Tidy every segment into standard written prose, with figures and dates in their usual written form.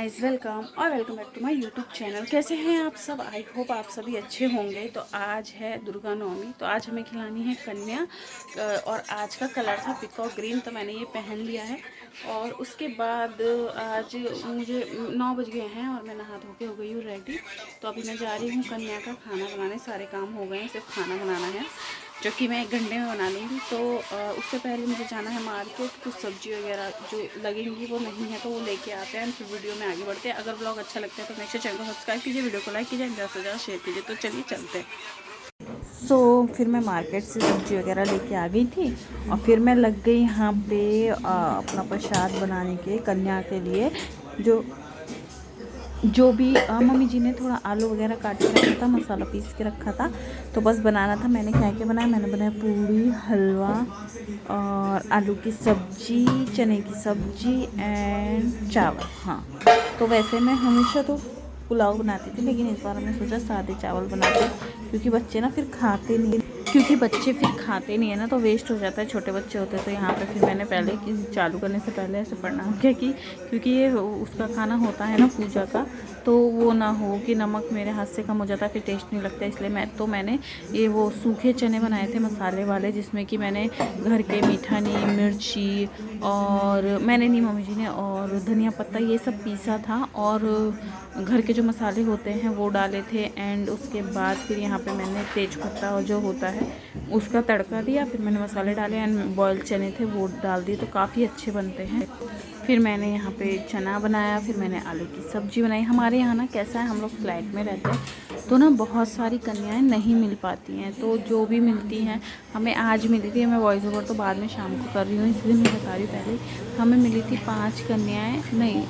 Guys, welcome और welcome back to my YouTube channel. कैसे हैं आप सब? आई होप आप सभी अच्छे होंगे। तो आज है दुर्गा नवमी, तो आज हमें खिलानी है कन्या। और आज का कलर था पिकॉक ग्रीन, तो मैंने ये पहन लिया है। और उसके बाद आज मुझे 9 बज गए हैं और मैं नहा धो के हो गई हूँ रेडी। तो अभी मैं जा रही हूँ कन्या का खाना बनाने। सारे काम हो गए हैं, सिर्फ खाना बनाना है, जो कि मैं 1 घंटे में बना लूँगी। तो उससे पहले मुझे जाना है मार्केट। कुछ सब्ज़ी वगैरह जो लगेंगी वो नहीं है, तो वो लेके आते हैं। फिर वीडियो में आगे बढ़ते हैं। अगर ब्लॉग अच्छा लगता है तो नेक्स्ट चैनल को सब्सक्राइब कीजिए, वीडियो को लाइक कीजिए, ज़्यादा से ज़्यादा शेयर कीजिए। तो चलिए चलते हैं। फिर मैं मार्केट से सब्ज़ी वगैरह लेके आ गई थी और फिर मैं लग गई यहाँ पे अपना प्रसाद बनाने के कन्या के लिए। जो भी मम्मी जी ने थोड़ा आलू वगैरह काट के रखा था, मसाला पीस के रखा था, तो बस बनाना था। मैंने क्या क्या बनाया? मैंने बनाया पूड़ी, हलवा और आलू की सब्ज़ी, चने की सब्ज़ी एंड चावल। हाँ, तो वैसे मैं हमेशा तो पुलाव बनाती थी, लेकिन इस बार हमने सोचा सादे चावल बनाते, क्योंकि बच्चे फिर खाते नहीं है ना, तो वेस्ट हो जाता है। छोटे बच्चे होते हैं। तो यहाँ पे फिर मैंने पहले चालू करने से पहले ऐसे प्रणाम किया कि क्योंकि ये उसका खाना होता है ना पूजा का, तो वो ना हो कि नमक मेरे हाथ से कम हो जाता है, फिर टेस्ट नहीं लगता। इसलिए मैंने ये वो सूखे चने बनाए थे मसाले वाले, जिसमें कि मैंने घर के मीठा नीम, मिर्ची और मैंने नहीं, मम्मी जी ने, और धनिया पत्ता ये सब पीसा था, और घर के जो मसाले होते हैं वो डाले थे। एंड उसके बाद फिर यहाँ पे मैंने तेज पत्ता जो होता है उसका तड़का दिया। फिर मैंने मसाले डाले एंड बॉयल चने थे वो डाल दिए, तो काफ़ी अच्छे बनते हैं। फिर मैंने यहाँ पे चना बनाया, फिर मैंने आलू की सब्ज़ी बनाई। हमारे यहाँ ना कैसा है, हम लोग फ्लैट में रहते हैं, तो ना बहुत सारी कन्याएं नहीं मिल पाती हैं। तो जो भी मिलती हैं, हमें आज मिली थी, मैं वॉइस ओवर तो बाद में शाम को कर रही हूँ, इसलिए मैं बता रही हूँ पहले। हमें मिली थी 5 कन्याएं, नहीं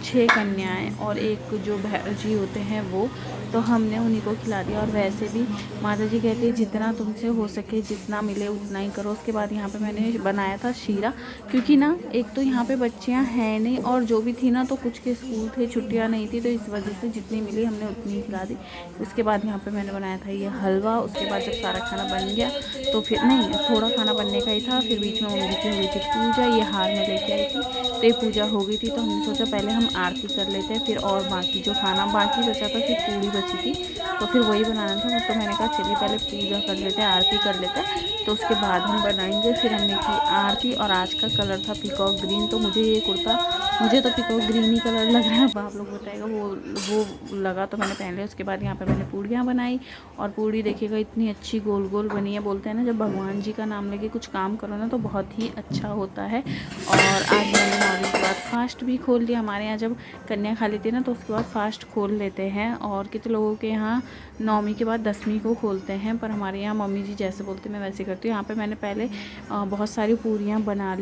6 कन्याएं और एक जो जी होते हैं वो, तो हमने उन्हीं को खिला दिया। और वैसे भी माता जी कहती है जितना तुमसे हो सके, जितना मिले उतना ही करो। उसके बाद यहाँ पे मैंने बनाया था शीरा, क्योंकि ना एक तो यहाँ पे बच्चियाँ हैं नहीं, और जो भी थी ना तो कुछ के स्कूल थे, छुट्टियाँ नहीं थी, तो इस वजह से जितनी मिली हमने उतनी खिला दी। उसके बाद यहाँ पर मैंने बनाया था ये हलवा। उसके बाद जब सारा खाना बन गया तो फिर नहीं, थोड़ा खाना बनने का ही था, फिर बीच में मम्मी की हुई थी पूजा, ये हार में लेके आई थी, तो ये पूजा हो गई थी। तो हमने सोचा पहले हम आरती कर लेते हैं, फिर और बाकी जो खाना बाकी बचा था, फिर पूड़ी बची थी, तो फिर वही बनाना था। तो मैंने कहा चलिए पहले पूजा कर लेते हैं, आरती कर लेते हैं, तो उसके बाद हम बनाएंगे। फिर हमने की आरती, और आज का कलर था पिकॉक ग्रीन। तो मुझे ये कुर्ता, मुझे तो पिकॉक ग्रीन ही कलर लग रहा है, अब आप लोग बताएगा वो लगा, तो मैंने पहन लिया। उसके बाद यहाँ पे मैंने पूड़ियाँ बनाई, और पूड़ी देखिएगा इतनी अच्छी गोल गोल बनी है। बोलते हैं ना, जब भगवान जी का नाम लेके कुछ काम करो ना तो बहुत ही अच्छा होता है। और आज मैंने नौवीं के बाद फास्ट भी खोल लिया। हमारे यहाँ जब कन्या खा लेती है ना, तो उसके बाद फास्ट खोल लेते हैं। और कितने लोगों के यहाँ 9वीं के बाद 10वीं को खोलते हैं, पर हमारे यहाँ मम्मी जी जैसे बोलते मैं वैसे करती हूँ। यहाँ पे मैंने पहले बहुत सारी पूड़ियाँ बना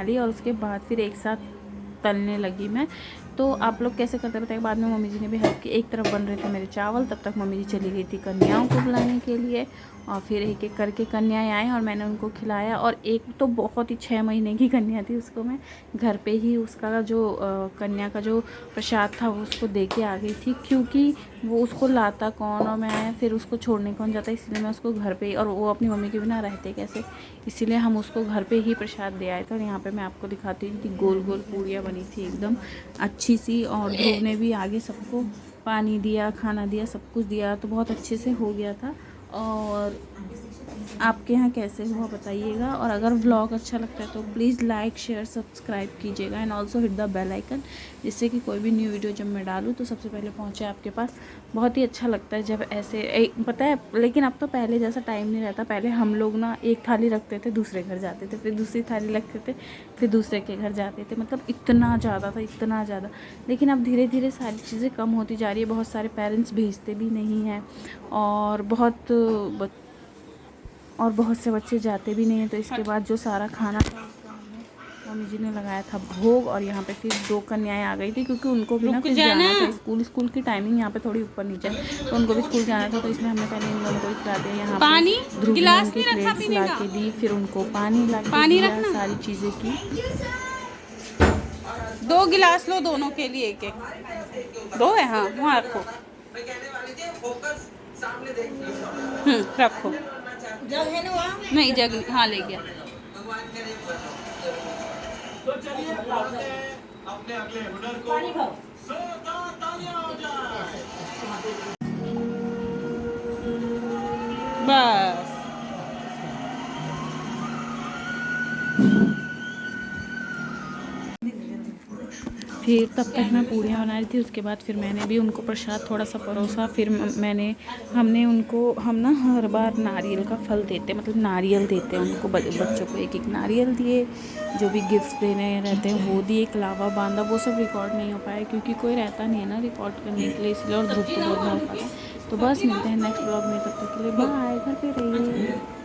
ली, और उसके बाद फिर एक साथ तलने लगी मैं। तो आप लोग कैसे करते बताइए। बाद में मम्मी जी ने भी हेल्प की। एक तरफ बन रहे थे मेरे चावल, तब तक मम्मी जी चली गई थी कन्याओं को बुलाने के लिए, और फिर एक एक करके कन्याएं आए और मैंने उनको खिलाया। और एक तो बहुत ही 6 महीने की कन्या थी, उसको मैं घर पे ही उसका जो कन्या का जो प्रसाद था वो उसको दे के आ गई थी, क्योंकि वो उसको लाता कौन और मैं फिर उसको छोड़ने कौन जाता, इसलिए मैं उसको घर पे ही, और वो अपनी मम्मी के बिना रहते कैसे, इसीलिए हम उसको घर पे ही प्रसाद दे आए थे। और यहाँ पे मैं आपको दिखाती हूँ कि गोल गोल पूड़ियाँ बनी थी एकदम अच्छी सी, और ध्रुव ने भी आगे सबको पानी दिया, खाना दिया, सब कुछ दिया, तो बहुत अच्छे से हो गया था। और आपके यहाँ कैसे हुआ बताइएगा। और अगर व्लॉग अच्छा लगता है तो प्लीज़ लाइक, शेयर, सब्सक्राइब कीजिएगा, and also hit the bell icon, जिससे कि कोई भी न्यू वीडियो जब मैं डालूँ तो सबसे पहले पहुँचे आपके पास। बहुत ही अच्छा लगता है जब ऐसे पता है, लेकिन अब तो पहले जैसा टाइम नहीं रहता। पहले हम लोग ना एक थाली रखते थे, दूसरे घर जाते थे, फिर दूसरी थाली रखते थे, फिर दूसरे के घर जाते थे, मतलब इतना ज़्यादा था, इतना ज़्यादा। लेकिन अब धीरे धीरे सारी चीज़ें कम होती जा रही है। बहुत सारे पेरेंट्स भेजते भी नहीं हैं, और बहुत से बच्चे जाते भी नहीं हैं। तो इसके बाद जो सारा खाना था उसका मम्मी जी ने लगाया था भोग। और यहाँ पे फिर 2 कन्याएं आ गई थी, क्योंकि उनको भी ना कुछ जाना था स्कूल की टाइमिंग यहाँ पे थोड़ी ऊपर नीचे, तो उनको भी स्कूल जाना था, तो इसलिए हमने पहले इन दोनों को खिला दिया। यहाँ पानी गिलास की प्लेट्स ला के दी, फिर उनको पानी ला के दिया, सारी चीज़ें की। 2 गिलास लो, दोनों के लिए एक एक, 2 है। हाँ, वहाँ रखो। रखो। जग है ना वहाँ? नहीं, जग हाँ ले गया। बस फिर तब तक मैं पूड़ियाँ बना रही थी, उसके बाद फिर मैंने भी उनको प्रसाद थोड़ा सा परोसा। फिर हम ना हर बार नारियल का फल देते, मतलब नारियल देते हैं उनको, बच्चों को एक एक नारियल दिए, जो भी गिफ्ट देने रहते हैं वो दिए, कलावा बांधा। वो सब रिकॉर्ड नहीं हो पाया क्योंकि कोई रहता नहीं है ना रिकॉर्ड करने के लिए, इसलिए, और ग्रुप तो बहुत हो पाता है। तो बस मिलते हैं नेक्स्ट ब्लॉग में, तब तक के लिए बाय, घर पे रहिए।